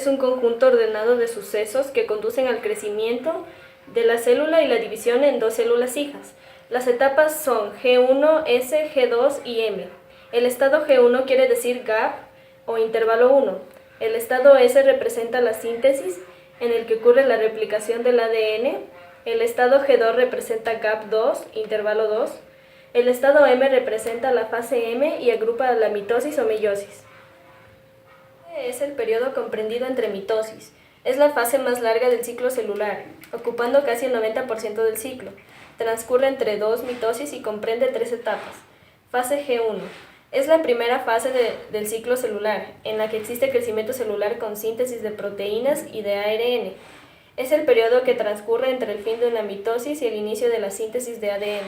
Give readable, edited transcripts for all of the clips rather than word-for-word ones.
es un conjunto ordenado de sucesos que conducen al crecimiento de la célula y la división en dos células hijas. Las etapas son G1, S, G2 y M. El estado G1 quiere decir gap o intervalo 1. El estado S representa la síntesis, en el que ocurre la replicación del ADN. El estado G2 representa gap 2, intervalo 2. El estado M representa la fase M y agrupa la mitosis o meiosis. Es el periodo comprendido entre mitosis. Es la fase más larga del ciclo celular, ocupando casi el 90% del ciclo. Transcurre entre dos mitosis y comprende 3 etapas. Fase G1. Es la primera fase del ciclo celular, en la que existe crecimiento celular con síntesis de proteínas y de ARN. Es el periodo que transcurre entre el fin de una mitosis y el inicio de la síntesis de ADN.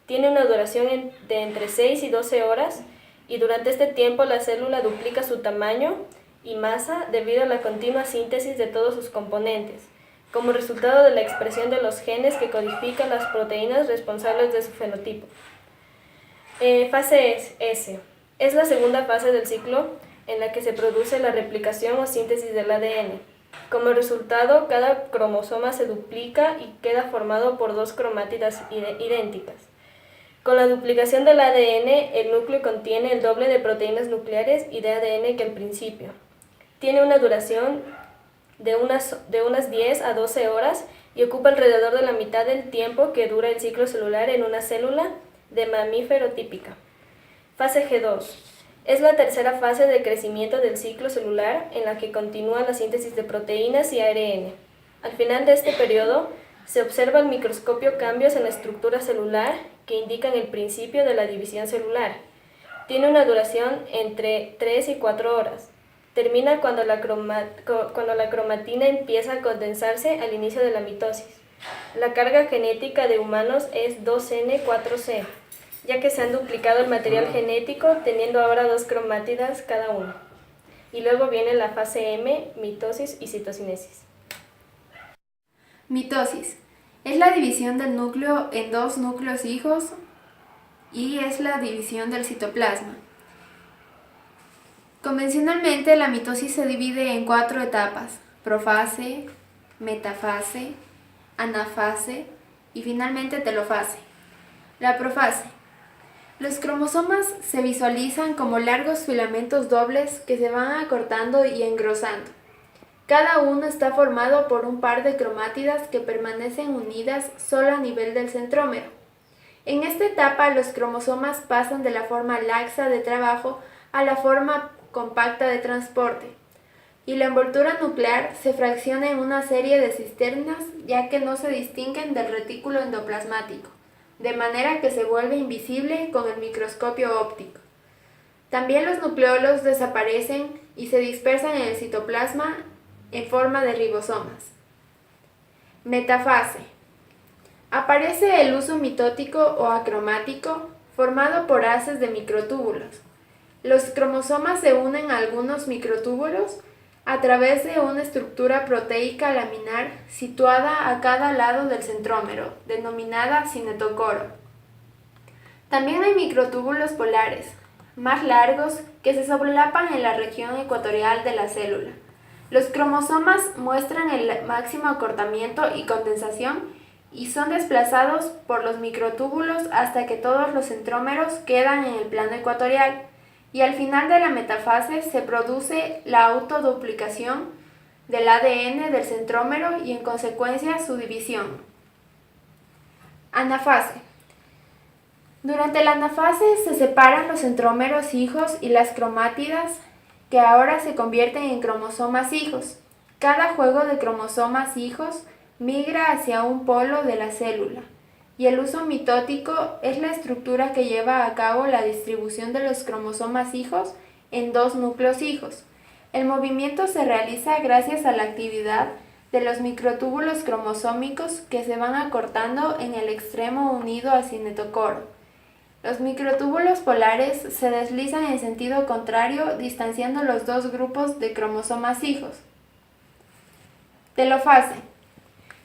Tiene una duración de entre 6 y 12 horas, y durante este tiempo la célula duplica su tamaño y masa debido a la continua síntesis de todos sus componentes, como resultado de la expresión de los genes que codifican las proteínas responsables de su fenotipo. Fase S. Es la segunda fase del ciclo en la que se produce la replicación o síntesis del ADN. Como resultado, cada cromosoma se duplica y queda formado por dos cromátidas idénticas. Con la duplicación del ADN, el núcleo contiene el doble de proteínas nucleares y de ADN que al principio. Tiene una duración de unas 10 a 12 horas y ocupa alrededor de la mitad del tiempo que dura el ciclo celular en una célula de mamífero típica. Fase G2. Es la tercera fase de crecimiento del ciclo celular, en la que continúa la síntesis de proteínas y ARN. Al final de este periodo, se observa al microscopio cambios en la estructura celular que indican el principio de la división celular. Tiene una duración entre 3 y 4 horas. Termina cuando la cromatina empieza a condensarse al inicio de la mitosis. La carga genética de humanos es 2N4C, ya que se han duplicado el material genético, teniendo ahora dos cromátidas cada uno. Y luego viene la fase M, mitosis y citocinesis. Mitosis. Es la división del núcleo en dos núcleos hijos y es la división del citoplasma. Convencionalmente, la mitosis se divide en 4 etapas: profase, metafase, anafase y finalmente telofase. La profase. Los cromosomas se visualizan como largos filamentos dobles que se van acortando y engrosando. Cada uno está formado por un par de cromátidas que permanecen unidas solo a nivel del centrómero. En esta etapa, los cromosomas pasan de la forma laxa de trabajo a la forma compacta de transporte, y la envoltura nuclear se fracciona en una serie de cisternas, ya que no se distinguen del retículo endoplasmático, de manera que se vuelve invisible con el microscopio óptico. También los nucleolos desaparecen y se dispersan en el citoplasma en forma de ribosomas. Metafase. Aparece el huso mitótico o acromático, formado por haces de microtúbulos. Los cromosomas se unen a algunos microtúbulos a través de una estructura proteica laminar situada a cada lado del centrómero, denominada cinetocoro. También hay microtúbulos polares, más largos, que se solapan en la región ecuatorial de la célula. Los cromosomas muestran el máximo acortamiento y condensación y son desplazados por los microtúbulos hasta que todos los centrómeros quedan en el plano ecuatorial, y al final de la metafase se produce la autoduplicación del ADN del centrómero y en consecuencia su división. Anafase. Durante la anafase se separan los centrómeros hijos y las cromátidas, que ahora se convierten en cromosomas hijos. Cada juego de cromosomas hijos migra hacia un polo de la célula, y el huso mitótico es la estructura que lleva a cabo la distribución de los cromosomas hijos en dos núcleos hijos. El movimiento se realiza gracias a la actividad de los microtúbulos cromosómicos que se van acortando en el extremo unido al cinetocoro. Los microtúbulos polares se deslizan en sentido contrario, distanciando los dos grupos de cromosomas hijos. Telofase.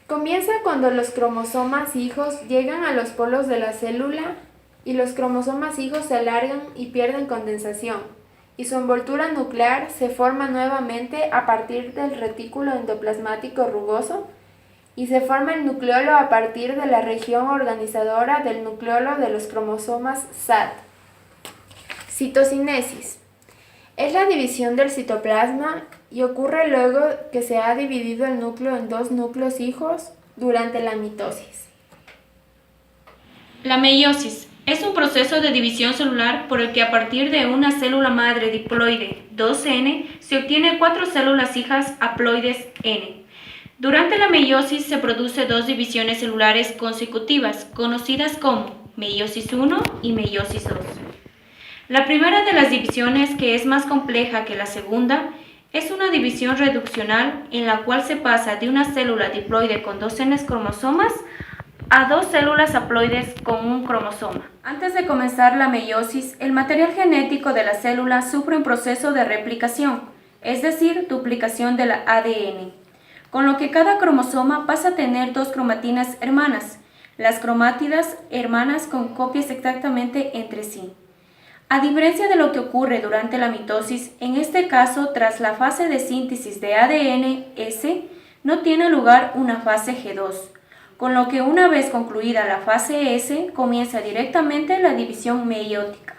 Comienza cuando los cromosomas hijos llegan a los polos de la célula y los cromosomas hijos se alargan y pierden condensación, y su envoltura nuclear se forma nuevamente a partir del retículo endoplasmático rugoso y se forma el nucleolo a partir de la región organizadora del nucleolo de los cromosomas SAT. Citocinesis. Es la división del citoplasma y ocurre luego que se ha dividido el núcleo en dos núcleos hijos durante la mitosis. La meiosis es un proceso de división celular por el que a partir de una célula madre diploide 2N se obtiene 4 células hijas haploides N. Durante la meiosis se produce dos divisiones celulares consecutivas, conocidas como meiosis 1 y meiosis 2. La primera de las divisiones, que es más compleja que la segunda, es una división reduccional en la cual se pasa de una célula diploide con 2 N cromosomas a 2 células haploides con un cromosoma. Antes de comenzar la meiosis, el material genético de la célula sufre un proceso de replicación, es decir, duplicación del ADN, con lo que cada cromosoma pasa a tener 2 cromatinas hermanas, las cromátidas hermanas con copias exactamente entre sí. A diferencia de lo que ocurre durante la mitosis, en este caso, tras la fase de síntesis de ADN S, no tiene lugar una fase G2, con lo que una vez concluida la fase S, comienza directamente la división meiótica.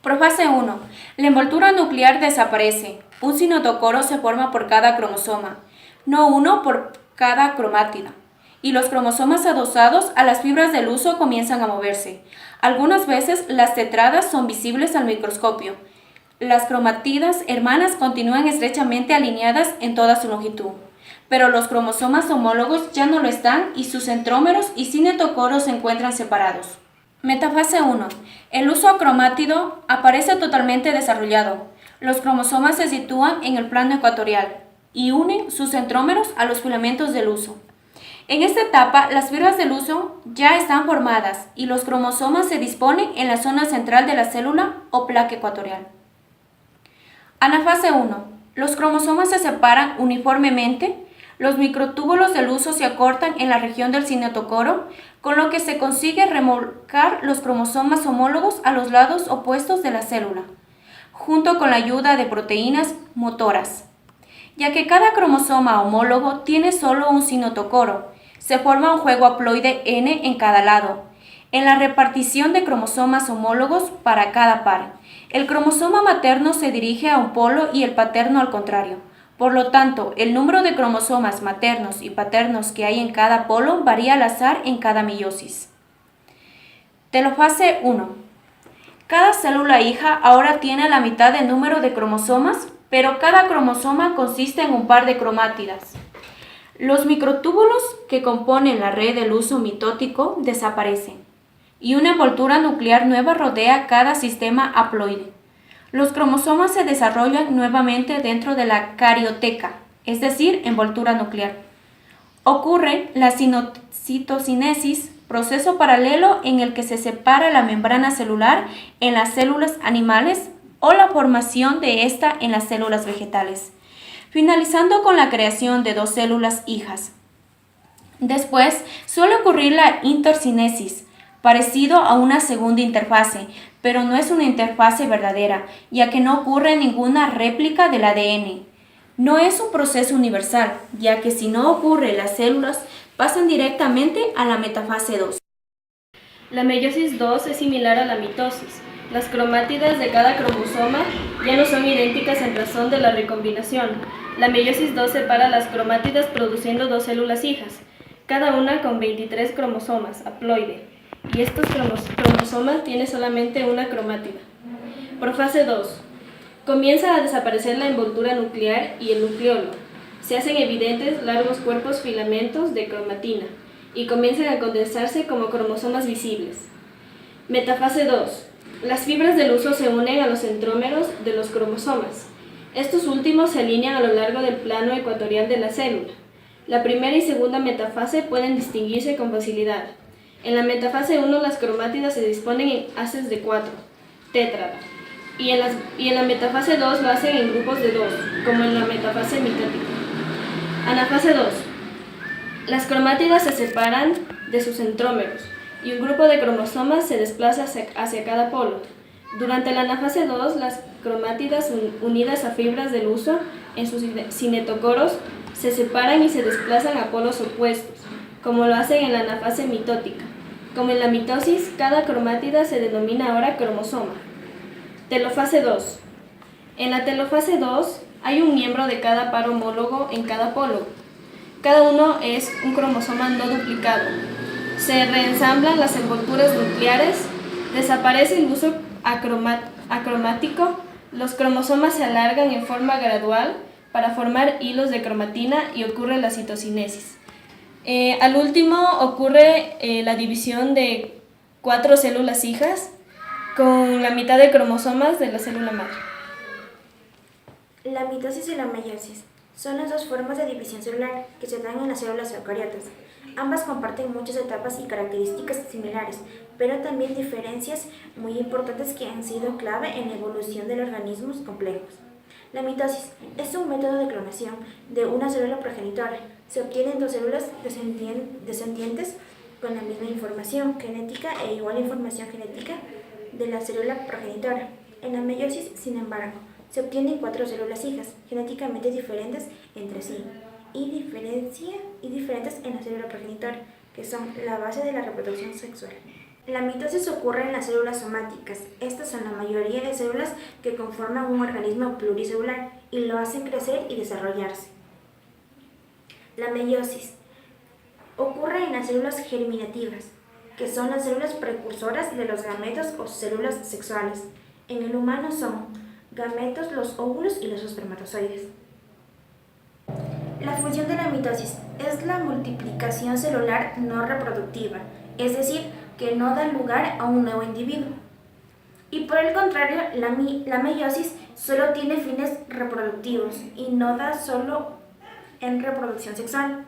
Profase 1. La envoltura nuclear desaparece. Un cinotocoro se forma por cada cromosoma, no uno por cada cromátida, y los cromosomas adosados a las fibras del huso comienzan a moverse. Algunas veces las tetradas son visibles al microscopio. Las cromátidas hermanas continúan estrechamente alineadas en toda su longitud, pero los cromosomas homólogos ya no lo están y sus centrómeros y cinetocoros se encuentran separados. Metafase 1. El huso acromátido aparece totalmente desarrollado. Los cromosomas se sitúan en el plano ecuatorial y unen sus centrómeros a los filamentos del huso. En esta etapa, las fibras del huso ya están formadas y los cromosomas se disponen en la zona central de la célula o placa ecuatorial. Anafase 1. Los cromosomas se separan uniformemente, los microtúbulos del huso se acortan en la región del cinetocoro, con lo que se consigue remolcar los cromosomas homólogos a los lados opuestos de la célula, junto con la ayuda de proteínas motoras. Ya que cada cromosoma homólogo tiene solo un cinetocoro, se forma un juego haploide N en cada lado. En la repartición de cromosomas homólogos para cada par, el cromosoma materno se dirige a un polo y el paterno al contrario. Por lo tanto, el número de cromosomas maternos y paternos que hay en cada polo varía al azar en cada meiosis. Telofase 1. Cada célula hija ahora tiene la mitad del número de cromosomas, pero cada cromosoma consiste en un par de cromátidas. Los microtúbulos que componen la red del huso mitótico desaparecen, y una envoltura nuclear nueva rodea cada sistema haploide. Los cromosomas se desarrollan nuevamente dentro de la carioteca, es decir, envoltura nuclear. Ocurre la citocinesis, proceso paralelo en el que se separa la membrana celular en las células animales o la formación de esta en las células vegetales, finalizando con la creación de 2 células hijas. Después suele ocurrir la intercinesis, parecido a una segunda interfase, pero no es una interfase verdadera, ya que no ocurre ninguna réplica del ADN. No es un proceso universal, ya que si no ocurre, las células pasan directamente a la metafase 2. La meiosis 2 es similar a la mitosis. Las cromátidas de cada cromosoma ya no son idénticas en razón de la recombinación. La meiosis 2 separa las cromátidas produciendo 2 células hijas, cada una con 23 cromosomas haploide, y estos cromosomas tienen solamente una cromátida. Profase 2. Comienza a desaparecer la envoltura nuclear y el nucleolo. Se hacen evidentes largos cuerpos filamentos de cromatina y comienzan a condensarse como cromosomas visibles. Metafase 2. Las fibras del huso se unen a los centrómeros de los cromosomas. Estos últimos se alinean a lo largo del plano ecuatorial de la célula. La primera y segunda metafase pueden distinguirse con facilidad. En la metafase 1 las cromátidas se disponen en haces de 4, tétrada, y en la metafase 2 lo hacen en grupos de 2, como en la metafase mitótica. Anafase 2. Las cromátidas se separan de sus centrómeros y un grupo de cromosomas se desplaza hacia cada polo. Durante la anafase 2, las cromátidas unidas a fibras del huso en sus cinetocoros se separan y se desplazan a polos opuestos, como lo hacen en la anafase mitótica. Como en la mitosis, cada cromátida se denomina ahora cromosoma. Telofase 2. En la telofase 2 hay un miembro de cada par homólogo en cada polo. Cada uno es un cromosoma no duplicado. Se reensamblan las envolturas nucleares, desaparece el uso acromático, los cromosomas se alargan en forma gradual para formar hilos de cromatina y ocurre la citocinesis. Al último ocurre la división de 4 células hijas con la mitad de cromosomas de la célula madre. La mitosis y la meiosis son las dos formas de división celular que se dan en las células eucariotas. Ambas comparten muchas etapas y características similares, pero también diferencias muy importantes que han sido clave en la evolución de los organismos complejos. La mitosis es un método de clonación de una célula progenitora. Se obtienen dos células descendientes con la misma información genética e igual información genética de la célula progenitora. En la meiosis, sin embargo, se obtienen 4 células hijas, genéticamente diferentes entre sí y diferentes en la célula progenitora, que son la base de la reproducción sexual. La mitosis ocurre en las células somáticas. Estas son la mayoría de células que conforman un organismo pluricelular y lo hacen crecer y desarrollarse. La meiosis ocurre en las células germinativas, que son las células precursoras de los gametos o células sexuales. En el humano son gametos, los óvulos y los espermatozoides. La función de la mitosis es la multiplicación celular no reproductiva, es decir, que no da lugar a un nuevo individuo. Y por el contrario, la meiosis solo tiene fines reproductivos y no da solo en reproducción sexual.